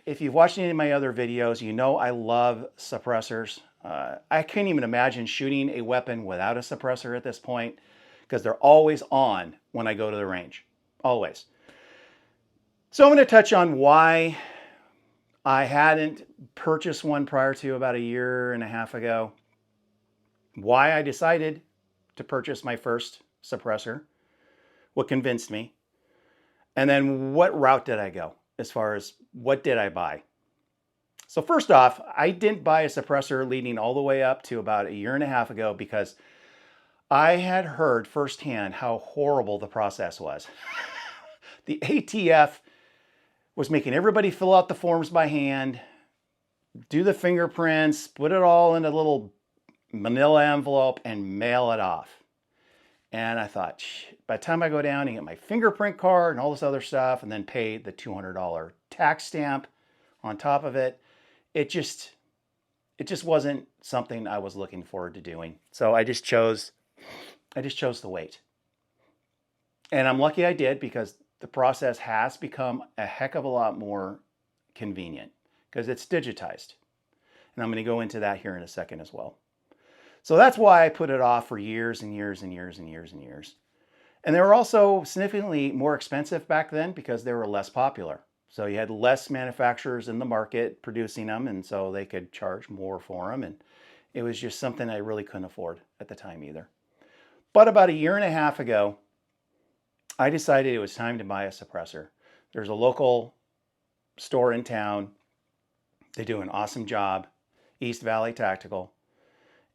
If you've watched any of my other videos, you know I love suppressors. I can't even imagine shooting a weapon without a suppressor at this point because they're always on when I go to the range. Always. So I'm going to touch on why I hadn't purchased one prior to about a year and a half ago, why I decided to purchase my first suppressor, what convinced me, and then what route did I go as far as what did I buy. So first off, I didn't buy a suppressor leading all the way up to about a year and a half ago because I had heard firsthand how horrible the process was. The ATF was making everybody fill out the forms by hand, do the fingerprints, put it all in a little manila envelope and mail it off. And I thought, by the time I go down and get my fingerprint card and all this other stuff and then pay the $200 tax stamp on top of it, it just wasn't something I was looking forward to doing. So I just chose to wait. And I'm lucky I did because the process has become a heck of a lot more convenient because it's digitized. And I'm going to go into that here in a second as well. So that's why I put it off for years and years and years and years and years. And they were also significantly more expensive back then because they were less popular. So you had less manufacturers in the market producing them, and so they could charge more for them. And it was just something I really couldn't afford at the time either. But about a year and a half ago, I decided it was time to buy a suppressor. There's a local store in town. They do an awesome job, East Valley Tactical.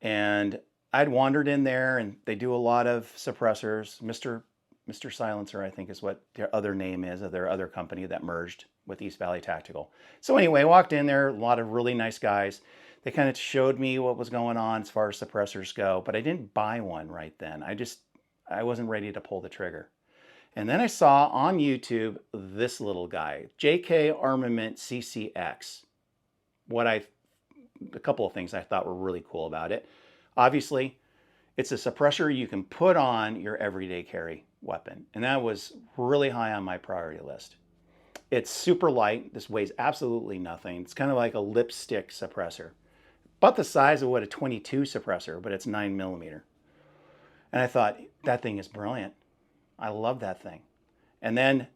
And I'd wandered in there, and they do a lot of suppressors. Mr. Silencer, I think, is what their other name is of their other company that merged with East Valley Tactical. So anyway, I walked in there, a lot of really nice guys. They kind of showed me what was going on as far as suppressors go, but I didn't buy one right then. I wasn't ready to pull the trigger. And then I saw on YouTube this little guy, JK Armament CCX. A couple of things I thought were really cool about it. Obviously, it's a suppressor you can put on your everyday carry weapon. And that was really high on my priority list. It's super light. This weighs absolutely nothing. It's kind of like a lipstick suppressor. About the size of what a 22 suppressor, but it's 9mm. And I thought, that thing is brilliant. I love that thing. And then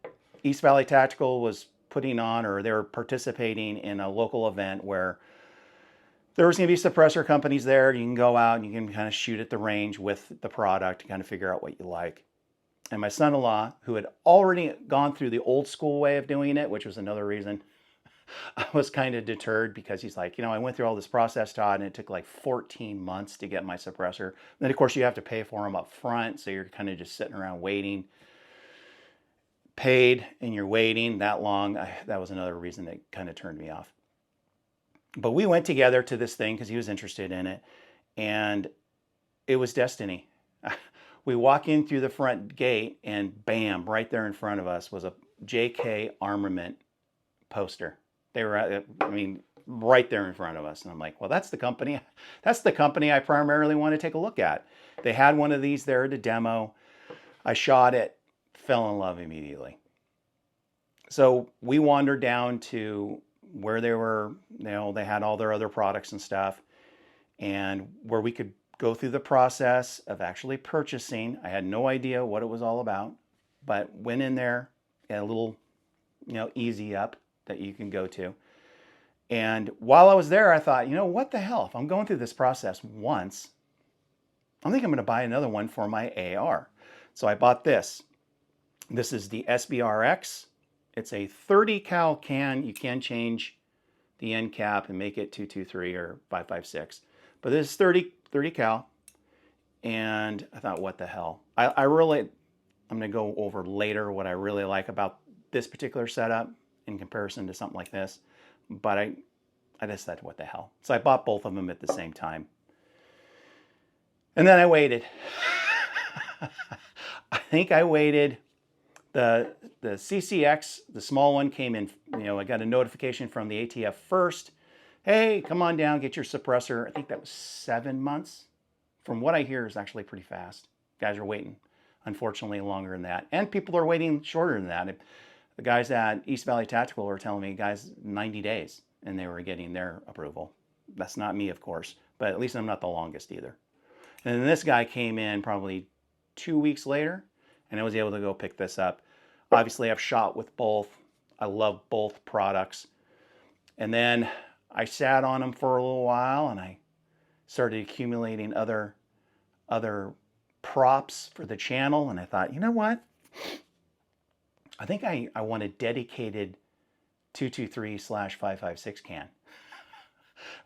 East Valley Tactical was putting on, or they were participating in a local event where there was going to be suppressor companies there. You can go out and you can kind of shoot at the range with the product and kind of figure out what you like. And my son-in-law, who had already gone through the old school way of doing it, which was another reason I was kind of deterred, because he's like, I went through all this process, Todd, and it took like 14 months to get my suppressor. And then, of course, you have to pay for them up front, so you're kind of just sitting around waiting. Paid and you're waiting that long. That was another reason that kind of turned me off. But we went together to this thing because he was interested in it, and it was destiny. We walk in through the front gate, and bam, right there in front of us was a JK Armament poster. They were, right there in front of us. And I'm like, well, that's the company I primarily want to take a look at. They had one of these there to demo. I shot it, fell in love immediately. So we wandered down to where they were, they had all their other products and stuff, and where we could go through the process of actually purchasing. I had no idea what it was all about, but went in there, a little, easy up that you can go to. And while I was there, I thought, what the hell? If I'm going through this process once, I think I'm going to buy another one for my AR. So I bought this. This is the SBRX. It's a 30 cal can. You can change the end cap and make it 223 or 556. But this is 30 cal. And I thought, what the hell? I'm going to go over later what I really like about this particular setup in comparison to something like this. But I just thought, what the hell? So I bought both of them at the same time. And then I waited. I think I waited. The CCX, the small one, came in, I got a notification from the ATF first. Hey, come on down, get your suppressor. I think that was 7 months. From what I hear, is actually pretty fast. Guys are waiting, unfortunately, longer than that. And people are waiting shorter than that. The guys at East Valley Tactical were telling me, guys, 90 days, and they were getting their approval. That's not me, of course, but at least I'm not the longest either. And then this guy came in probably 2 weeks later, and I was able to go pick this up. Obviously, I've shot with both. I love both products. And then I sat on them for a little while, and I started accumulating other props for the channel. And I thought, you know what? I think I want a dedicated 223/556 can.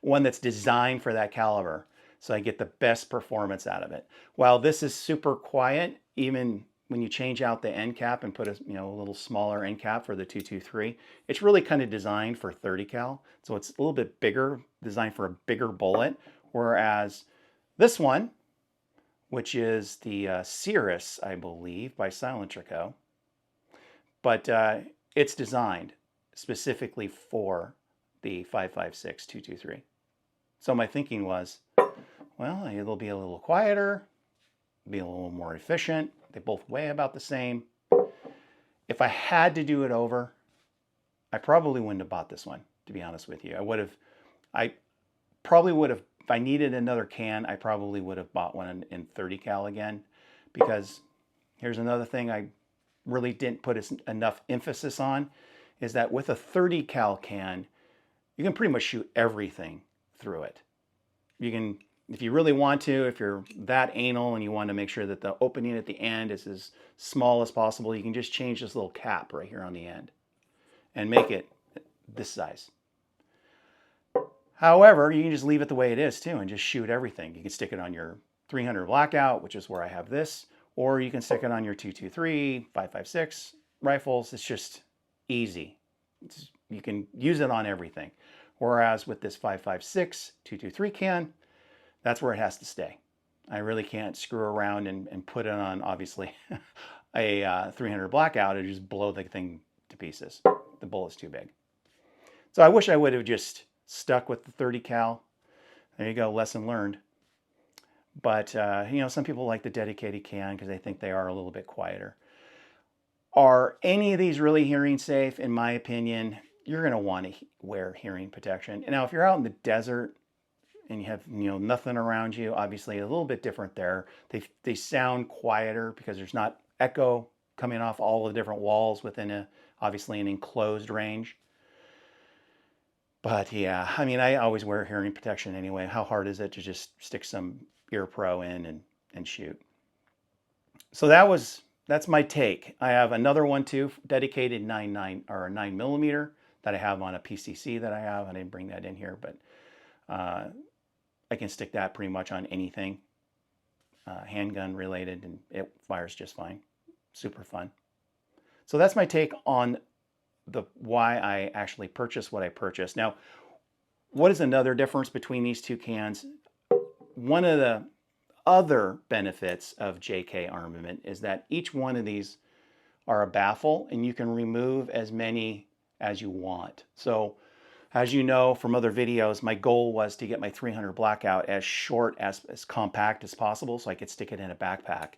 One that's designed for that caliber, so I get the best performance out of it. While this is super quiet, even when you change out the end cap and put a little smaller end cap for the 223, it's really kind of designed for 30 cal. So it's a little bit bigger, designed for a bigger bullet. Whereas this one, which is the Cirrus, I believe, by Silentrico, but it's designed specifically for the 556 223. So my thinking was, well, it'll be a little quieter, be a little more efficient. They both weigh about the same. If I had to do it over, I probably wouldn't have bought this one, to be honest with you. I probably would have, if I needed another can, I probably would have bought one in 30 cal again, because here's another thing I really didn't put enough emphasis on, is that with a 30 cal can, you can pretty much shoot everything through it. You can, if you really want to, if you're that anal and you want to make sure that the opening at the end is as small as possible, you can just change this little cap right here on the end and make it this size. However, you can just leave it the way it is too and just shoot everything. You can stick it on your 300 Blackout, which is where I have this, or you can stick it on your 223, 556 rifles. It's just easy. You can use it on everything. Whereas with this 556 223 can, that's where it has to stay. I really can't screw around and put it on, obviously, a 300 Blackout and just blow the thing to pieces. The bullet's too big. So I wish I would have just stuck with the 30 cal. There you go, lesson learned. But, some people like the dedicated can because they think they are a little bit quieter. Are any of these really hearing safe? In my opinion, you're going to want to wear hearing protection. And now, if you're out in the desert and you have nothing around you, obviously a little bit different there. They sound quieter because there's not echo coming off all the different walls within obviously an enclosed range. But yeah, I mean, I always wear hearing protection anyway. How hard is it to just stick some ear pro in and shoot? So that's my take. I have another one too, dedicated 9mm that I have on a PCC that I have. I didn't bring that in here, but I can stick that pretty much on anything handgun related, and it fires just fine. Super fun. So that's my take on why I actually purchased what I purchased. Now, what is another difference between these two cans? One of the other benefits of JK Armament is that each one of these are a baffle, and you can remove as many as you want. So as you know from other videos, my goal was to get my 300 Blackout as short, as compact as possible so I could stick it in a backpack.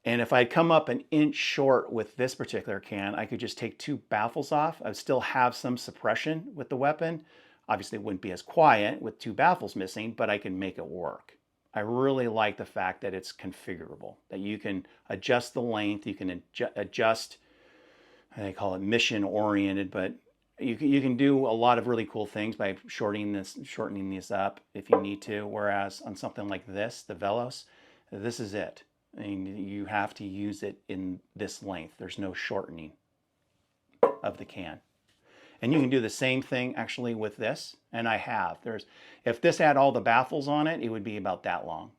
And if I'd come up an inch short with this particular can, I could just take two baffles off. I'd still have some suppression with the weapon. Obviously, it wouldn't be as quiet with two baffles missing, but I can make it work. I really like the fact that it's configurable, that you can adjust the length, you can adjust, they call it mission oriented, but you can do a lot of really cool things by shortening this up if you need to. Whereas on something like this, the Velos, this is it. I mean, you have to use it in this length. There's no shortening of the can. And you can do the same thing actually with this, and I have. If this had all the baffles on it, it would be about that long.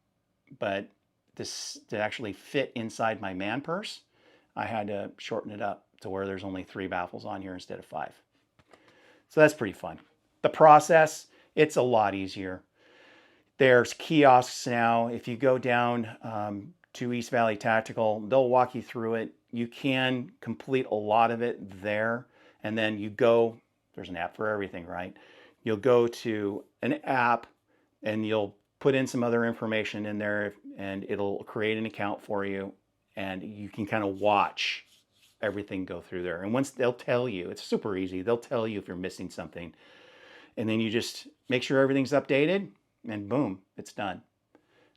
But this, to actually fit inside my man purse, I had to shorten it up to where there's only 3 baffles on here instead of 5. So that's pretty fun. The process, it's a lot easier. There's kiosks now. If you go down to East Valley Tactical, they'll walk you through it. You can complete a lot of it there. And then you go, there's an app for everything, right? You'll go to an app and you'll put in some other information in there and it'll create an account for you. And you can kind of watch everything go through there. And once they'll tell you, it's super easy. They'll tell you if you're missing something. And then you just make sure everything's updated and boom, it's done.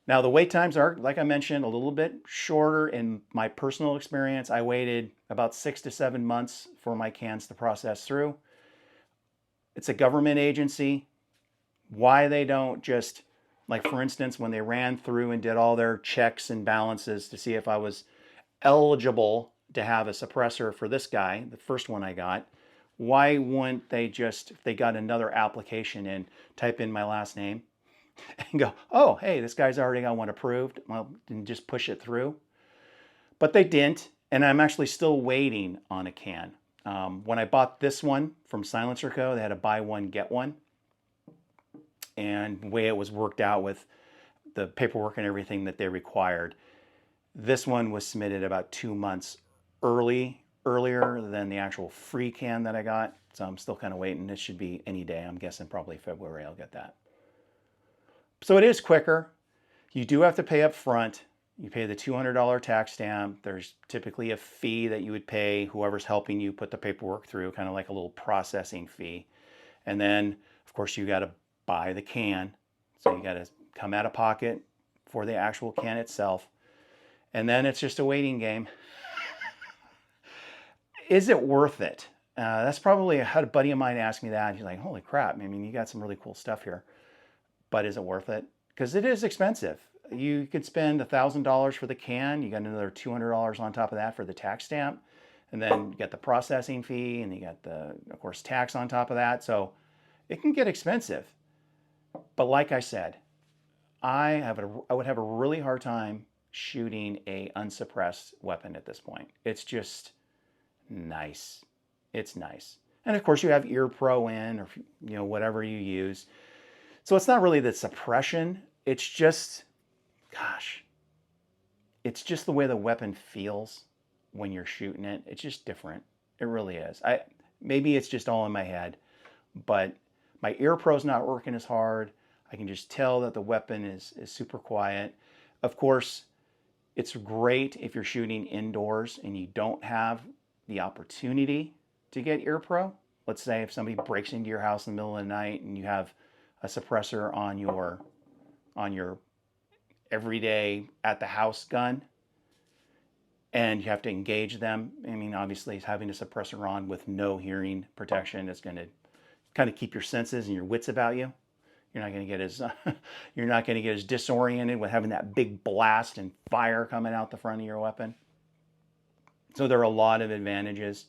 Now the wait times are, like I mentioned, a little bit shorter. In my personal experience, I waited about 6 to 7 months for my cans to process through. It's a government agency. Why they don't just, like for instance, when they ran through and did all their checks and balances to see if I was eligible to have a suppressor for this guy, the first one I got, why wouldn't they just, if they got another application in, type in my last name and go, oh, hey, this guy's already got one approved, well, and just push it through? But they didn't, and I'm actually still waiting on a can. When I bought this one from Silencer Co., they had a buy one, get one. And the way it was worked out with the paperwork and everything that they required, this one was submitted about 2 months earlier than the actual free can that I got. So I'm still kind of waiting. It should be any day. I'm guessing probably February I'll get that. So it is quicker. You do have to pay up front. You pay the $200 tax stamp. There's typically a fee that you would pay whoever's helping you put the paperwork through, kind of like a little processing fee. And then, of course, you got to buy the can. So you got to come out of pocket for the actual can itself. And then it's just a waiting game. Is it worth it? That's probably, I had a buddy of mine ask me that. He's like, holy crap, I mean, you got some really cool stuff here. But is it worth it? Because it is expensive. You could spend $1,000 for the can. You got another $200 on top of that for the tax stamp. And then you get the processing fee, and you got the, of course, tax on top of that. So it can get expensive. But like I said, I would have a really hard time shooting a unsuppressed weapon at this point. It's just nice. It's nice. And of course you have Ear Pro in, or whatever you use. So it's not really the suppression. It's just, gosh, it's just the way the weapon feels when you're shooting it. It's just different. It really is. Maybe it's just all in my head, but my Ear Pro's not working as hard. I can just tell that the weapon is super quiet. Of course, it's great if you're shooting indoors and you don't have the opportunity to get Ear Pro. Let's say if somebody breaks into your house in the middle of the night and you have a suppressor on your everyday at the house gun and you have to engage them. I mean, obviously having a suppressor on with no hearing protection is going to kind of keep your senses and your wits about you. You're not going to get as disoriented with having that big blast and fire coming out the front of your weapon. So there are a lot of advantages.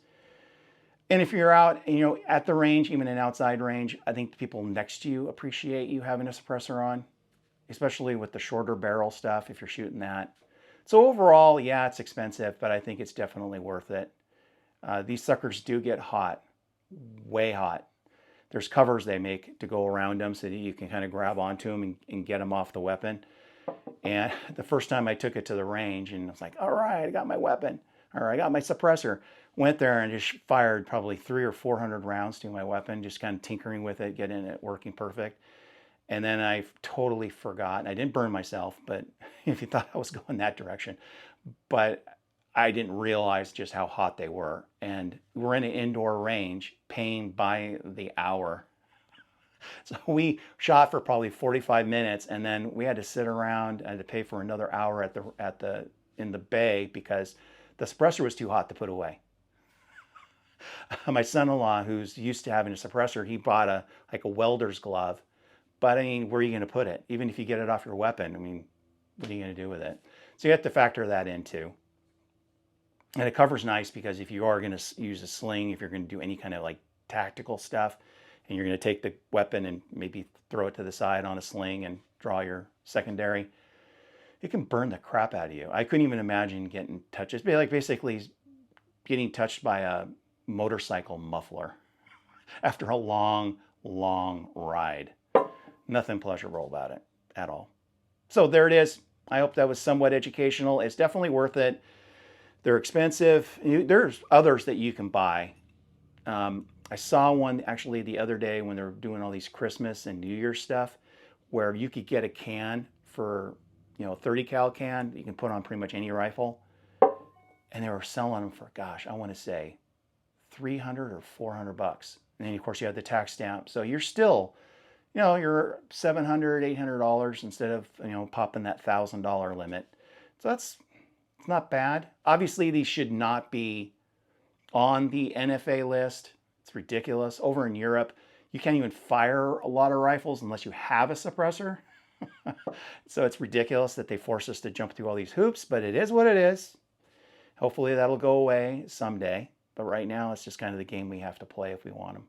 And if you're out, at the range, even an outside range, I think the people next to you appreciate you having a suppressor on, especially with the shorter barrel stuff if you're shooting that. So overall, yeah, it's expensive, but I think it's definitely worth it. These suckers do get hot, way hot. There's covers they make to go around them so that you can kind of grab onto them and get them off the weapon. And the first time I took it to the range and I was like, all right, I got my weapon, or I got my suppressor. Went there and just fired probably 300 or 400 rounds to my weapon, just kind of tinkering with it, getting it working perfect. And then I totally forgot. I didn't burn myself, but if you thought I was going that direction, but I didn't realize just how hot they were. And we're in an indoor range, paying by the hour. So we shot for probably 45 minutes, and then we had to sit around and to pay for another hour in the bay because the suppressor was too hot to put away. My son-in-law, who's used to having a suppressor, he bought a welder's glove. But I mean, where are you going to put it? Even if you get it off your weapon, I mean, what are you going to do with it? So you have to factor that in too. And a cover's nice because if you are going to use a sling, if you're going to do any kind of like tactical stuff, and you're going to take the weapon and maybe throw it to the side on a sling and draw your secondary, it can burn the crap out of you. I couldn't even imagine getting touched. It'd be like basically getting touched by a motorcycle muffler after a long, long ride. Nothing pleasurable about it at all. So there it is. I hope that was somewhat educational. It's definitely worth it. They're expensive. There's others that you can buy. I saw one actually the other day when they were doing all these Christmas and New Year's stuff where you could get a can for, 30 cal can that you can put on pretty much any rifle. and they were selling them for, gosh, I want to say 300 or 400 bucks. And then of course you have the tax stamp. So you're still, you're $700, $800 instead of, popping that $1,000 limit. So it's not bad. Obviously these should not be on the NFA list. It's ridiculous. Over in Europe, you can't even fire a lot of rifles unless you have a suppressor. So it's ridiculous that they force us to jump through all these hoops, but it is what it is. Hopefully that'll go away someday. But right now, it's just kind of the game we have to play if we want them.